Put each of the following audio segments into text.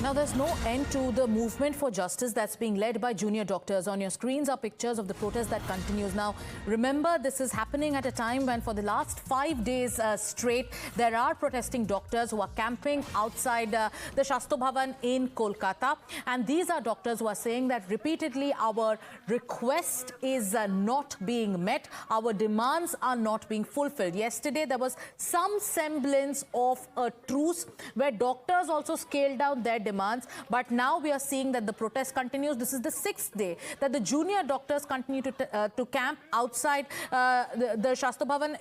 Now, there's no end to the movement for justice that's being led by junior doctors. On your screens are pictures of the protest that continues. Now, remember, this is happening at a time when for the last 5 days straight, there are protesting doctors who are camping outside the Shastro Bhavan in Kolkata. And these are doctors who are saying that repeatedly our request is not being met. Our demands are not being fulfilled. Yesterday, there was some semblance of a truce where doctors also scaled down their demands, but now we are seeing that the protest continues. This is the 6th day that the junior doctors continue to camp outside the Shastro Bhavan.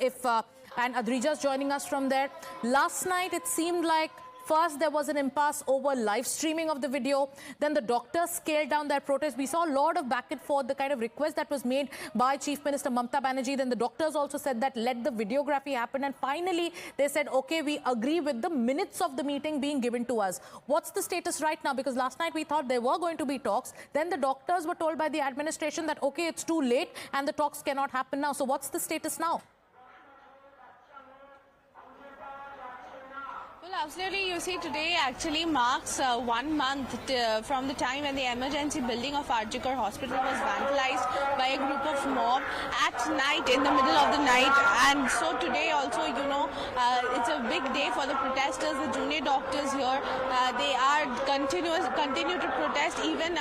And Adrija is joining us from there. Last night, it seemed like first, there was an impasse over live streaming of the video. Then the doctors scaled down their protest. We saw a lot of back and forth, the kind of request that was made by Chief Minister Mamata Banerjee. Then the doctors also said that let the videography happen. And finally, they said, okay, we agree with the minutes of the meeting being given to us. What's the status right now? Because last night we thought there were going to be talks. Then the doctors were told by the administration that, okay, it's too late and the talks cannot happen now. So what's the status now? Absolutely. You see, today actually marks 1 month from the time when the emergency building of RG Kar Hospital was vandalized by a group of mob at night, in the middle of the night. And so today also, it's a big day for the protesters, the junior doctors here. They are continue to protest even,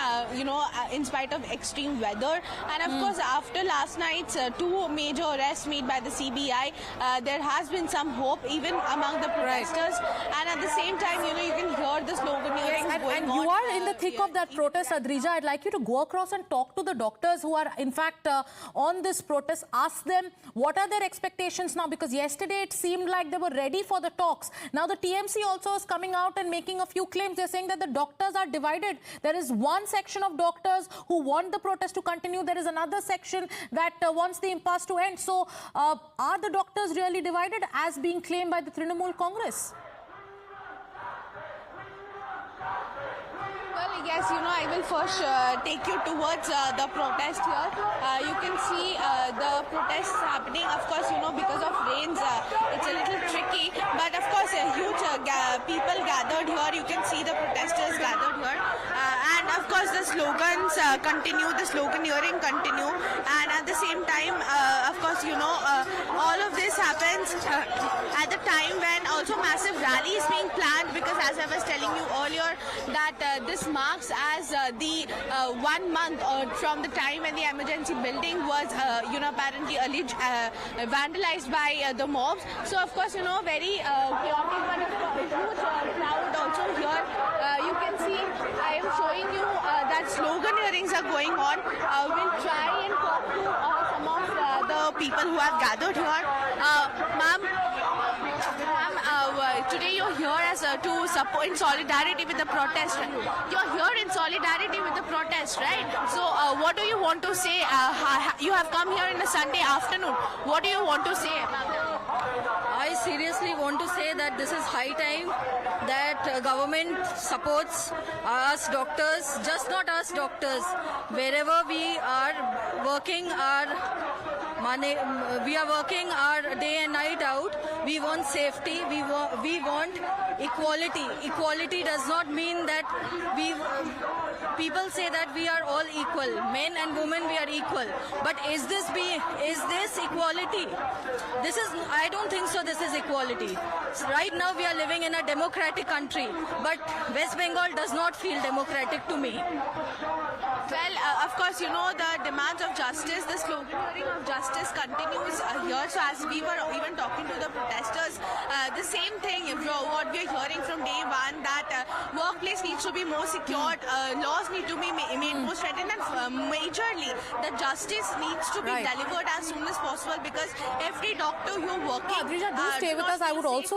in spite of extreme weather. And of course, after last night's 2 major arrests made by the CBI, there has been some hope even among the protesters. And at the same time, you can hear the sloganeering going and on. You are in the thick of that protest, Adrija. I'd like you to go across and talk to the doctors who are, in fact, on this protest. Ask them what are their expectations now, because yesterday it seemed like they were ready for the talks. Now the TMC also is coming out and making a few claims. They're saying that the doctors are divided. There is one section of doctors who want the protest to continue. There is another section that wants the impasse to end. So are the doctors really divided as being claimed by the Trinamool Congress? Well, yes, I will first take you towards the protest here. You can see the protests happening. Of course, because of rains, it's a little tricky. But of course, huge people gathered here. You can see the protesters gathered here. And of course, the slogans continue, the sloganeering continue. And at the same time, of course, all of this happens at the time when also massive rally is being planned, because as I was telling you earlier, that this marks as the 1 month from the time when the emergency building was, apparently vandalized by the mobs. So, of course, very chaotic, but a huge crowd also here. You can see, I am showing you that sloganeerings are going on. We'll try and talk to some of the people who have gathered here. Ma'am, today you're here as to support in solidarity with the protest. You're here in solidarity with the protest, right? So what do you want to say? You have come here in a Sunday afternoon. What do you want to say about that? I seriously want to say that this is high time that government supports us doctors, just not us doctors. Wherever we are working our money, we are working our day and night out. We want safety. We want equality. Equality does not mean that people say that we are all equal. Men and women, we are equal. But is this equality? I don't think so. This is equality. So right now we are living in a democratic country, but West Bengal does not feel democratic to me. Well, of course, the demands of justice, the sloganeering of justice continues here. So as we were even talking to the protesters, the same thing, what we are hearing from day one, that workplace needs to be more secured, laws need to be made more strengthened, and majorly the justice needs to be delivered as soon as possible, because every doctor you're working... Adrija, do stay with us. I would also